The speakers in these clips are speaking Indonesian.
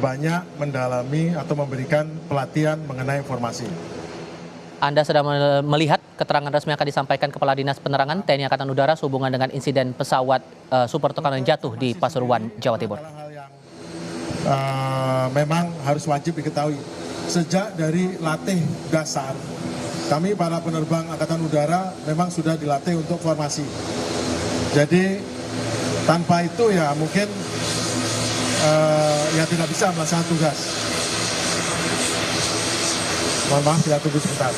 banyak mendalami atau memberikan pelatihan mengenai informasi. Anda sedang melihat keterangan resmi yang akan disampaikan Kepala Dinas Penerangan TNI Angkatan Udara sehubungan dengan insiden pesawat Super Tucano yang jatuh di Pasuruan, Jawa Timur. Hal yang memang harus wajib diketahui. Sejak dari latih dasar, kami para penerbang Angkatan Udara memang sudah dilatih untuk formasi. Jadi tanpa itu ya mungkin ya tidak bisa melaksanakan tugas. Mohon maaf, kita tunggu sebentar.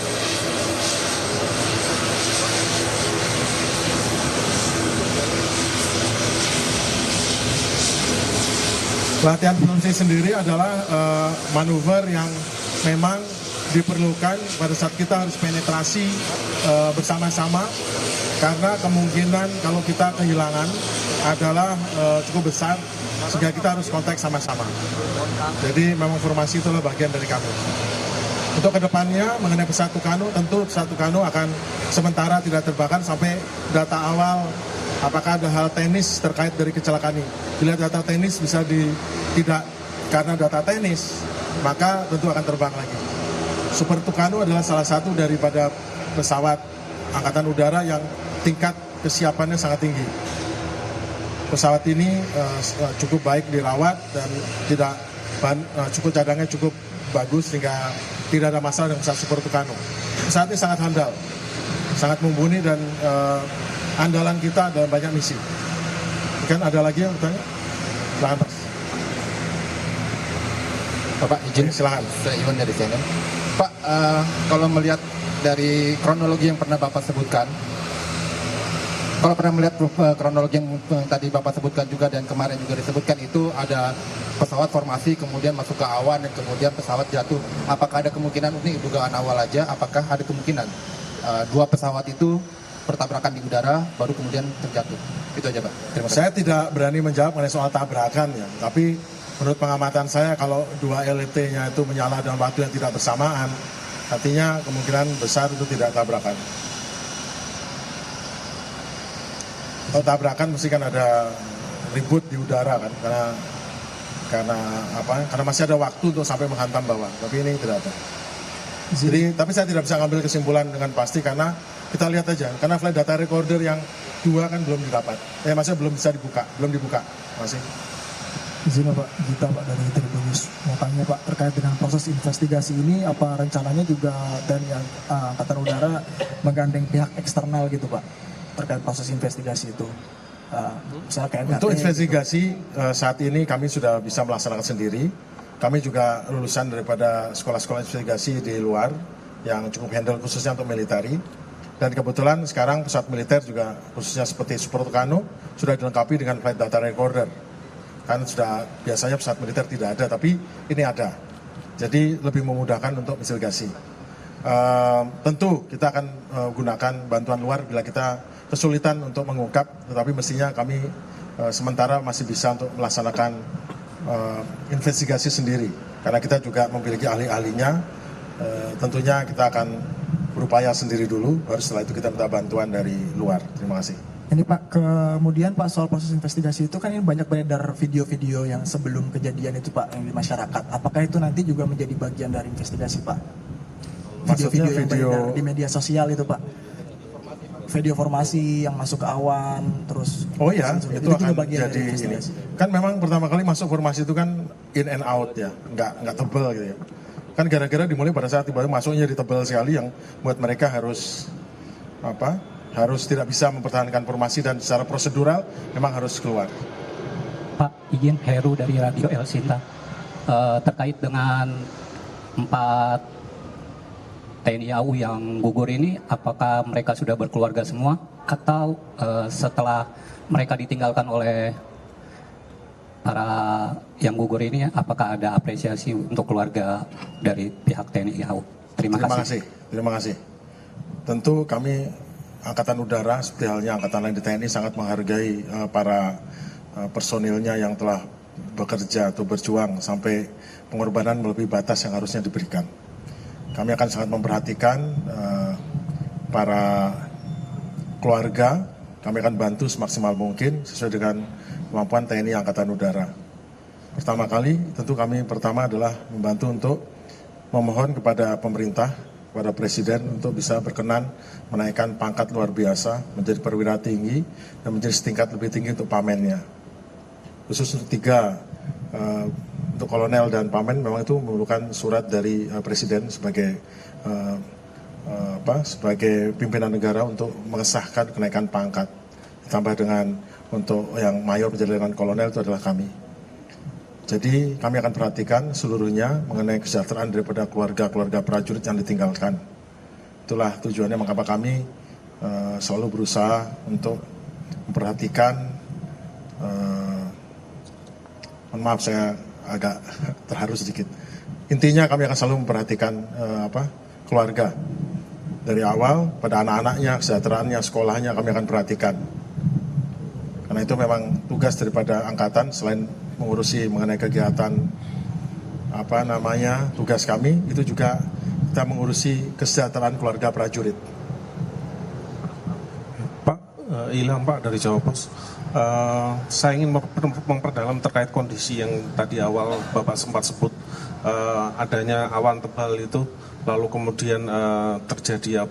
Latihan fungsi sendiri adalah manuver yang memang diperlukan pada saat kita harus penetrasi bersama-sama, karena kemungkinan kalau kita kehilangan adalah cukup besar sehingga kita harus kontak sama-sama. Jadi memang formasi itulah bagian dari kami. Untuk kedepannya mengenai pesawat Tucano, tentu pesawat Tucano akan sementara tidak terbakar sampai data awal apakah ada hal teknis terkait dari kecelakaan ini. Bila data teknis bisa tidak karena data teknis, maka tentu akan terbang lagi. Super Tucano adalah salah satu daripada pesawat Angkatan Udara yang tingkat kesiapannya sangat tinggi. Pesawat ini cukup baik dirawat dan cukup cadangnya cukup bagus sehingga tidak ada masalah dengan pesawat Super Tucano. Pesawat ini sangat handal, sangat mumpuni dan andalan kita dalam banyak misi. Kan ada lagi yang bertanya? Silakan Pak. Bapak izin, silakan. Saya Iwan dari CNN. Pak, kalau melihat dari kronologi yang pernah Bapak sebutkan, kalau pernah melihat kronologi yang tadi Bapak sebutkan juga dan kemarin juga disebutkan, itu ada pesawat formasi kemudian masuk ke awan dan kemudian pesawat jatuh. Apakah ada kemungkinan, ini dugaan awal aja, apakah ada kemungkinan dua pesawat itu bertabrakan di udara baru kemudian terjatuh? Itu aja Pak. Terima kasih. Saya tidak berani menjawab mengenai soal tabrakan ya, tapi menurut pengamatan saya kalau dua LET-nya itu menyala dalam waktu yang tidak bersamaan, artinya kemungkinan besar itu tidak tabrakan. Kalau tabrakan mesti kan ada ribut di udara kan, karena masih ada waktu untuk sampai menghantam bawah, tapi ini tidak ada. Jadi, tapi saya tidak bisa ngambil kesimpulan dengan pasti karena kita lihat aja, karena flight data recorder yang dua kan belum didapat, masih belum bisa dibuka, masih. Izin Pak, Gita Pak dari Tribunnews. Mau tanya Pak, terkait dengan proses investigasi ini, apa rencananya juga TNI Angkatan Udara menggandeng pihak eksternal gitu Pak, terkait proses investigasi itu? Misalnya KNKT, untuk investigasi gitu. Saat ini kami sudah bisa melaksanakan sendiri. Kami juga lulusan daripada sekolah-sekolah investigasi di luar yang cukup handle khususnya untuk militeri. Dan kebetulan sekarang pesawat militer juga khususnya seperti Super Tucano sudah dilengkapi dengan flight data recorder. Kan sudah biasanya pesawat militer tidak ada, tapi ini ada. Jadi lebih memudahkan untuk investigasi. Tentu kita akan gunakan bantuan luar bila kita kesulitan untuk mengungkap, tetapi mestinya kami sementara masih bisa untuk melaksanakan investigasi sendiri. Karena kita juga memiliki ahli-ahlinya, tentunya kita akan berupaya sendiri dulu, baru setelah itu kita minta bantuan dari luar. Terima kasih. Ini Pak, kemudian Pak soal proses investigasi itu kan ini banyak beredar video-video yang sebelum kejadian itu Pak, yang di masyarakat. Apakah itu nanti juga menjadi bagian dari investigasi Pak? Video-video yang beredar di media sosial itu Pak? Video formasi yang masuk ke awan, terus... Oh iya, itu akan bagian jadi ini. Kan memang pertama kali masuk formasi itu kan in and out ya, nggak tebel gitu ya. Kan gara-gara dimulai pada saat tiba-tiba masuknya di tebal sekali yang buat mereka harus tidak bisa mempertahankan formasi dan secara prosedural memang harus keluar. Pak, izin Heru dari Radio El Sinta. Terkait dengan 4 TNI AU yang gugur ini, apakah mereka sudah berkeluarga semua atau setelah mereka ditinggalkan oleh para yang gugur ini, apakah ada apresiasi untuk keluarga dari pihak TNI AU? Terima kasih. Tentu kami Angkatan Udara seperti halnya Angkatan lain di TNI sangat menghargai para personilnya yang telah bekerja atau berjuang sampai pengorbanan melebihi batas yang harusnya diberikan. Kami akan sangat memperhatikan para keluarga, kami akan bantu semaksimal mungkin sesuai dengan kemampuan TNI Angkatan Udara. Pertama kali tentu kami pertama adalah membantu untuk memohon kepada pemerintah, kepada Presiden untuk bisa berkenan menaikkan pangkat luar biasa menjadi perwira tinggi dan menjadi setingkat lebih tinggi untuk pamennya. Khusus untuk 3, untuk kolonel dan pamen memang itu memerlukan surat dari Presiden sebagai sebagai pimpinan negara untuk mengesahkan kenaikan pangkat. Ditambah dengan untuk yang mayor menjadi letnan kolonel itu adalah kami. Jadi kami akan perhatikan seluruhnya mengenai kesejahteraan daripada keluarga-keluarga prajurit yang ditinggalkan. Itulah tujuannya mengapa kami selalu berusaha untuk memperhatikan, mohon maaf saya agak terharu sedikit. Intinya kami akan selalu memperhatikan keluarga. Dari awal pada anak-anaknya, kesejahteraannya, sekolahnya kami akan perhatikan. Karena itu memang tugas daripada angkatan selain mengurusi mengenai kegiatan tugas kami, itu juga kita mengurusi kesejahteraan keluarga prajurit. Pak Ilham Pak dari Jawa Pos, saya ingin memperdalam terkait kondisi yang tadi awal Bapak sempat sebut, adanya awan tebal itu, lalu kemudian terjadi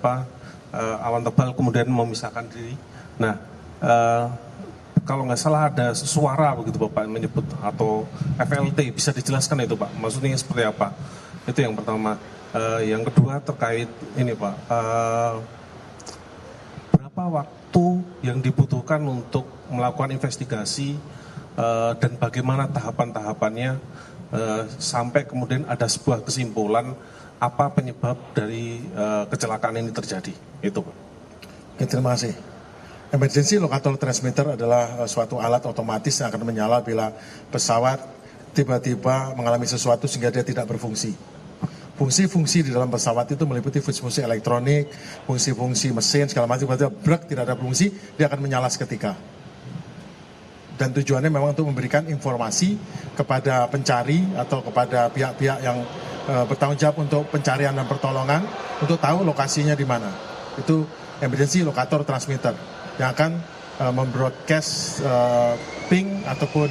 awan tebal kemudian memisahkan diri. Nah, kalau nggak salah ada suara begitu Bapak menyebut, atau FLT, bisa dijelaskan itu Pak, maksudnya seperti apa? Itu yang pertama. Yang kedua terkait ini Pak, berapa waktu yang dibutuhkan untuk melakukan investigasi dan bagaimana tahapan-tahapannya sampai kemudian ada sebuah kesimpulan apa penyebab dari kecelakaan ini terjadi, itu Pak. Oke, terima kasih. Emergency locator transmitter adalah suatu alat otomatis yang akan menyala bila pesawat tiba-tiba mengalami sesuatu sehingga dia tidak berfungsi. Fungsi-fungsi di dalam pesawat itu meliputi fungsi-fungsi elektronik, fungsi-fungsi mesin, segala macam. Tiba-tiba brek, tidak ada fungsi, dia akan menyala seketika. Dan tujuannya memang untuk memberikan informasi kepada pencari atau kepada pihak-pihak yang bertanggung jawab untuk pencarian dan pertolongan untuk tahu lokasinya di mana. Itu emergency locator transmitter yang akan membroadcast ping ataupun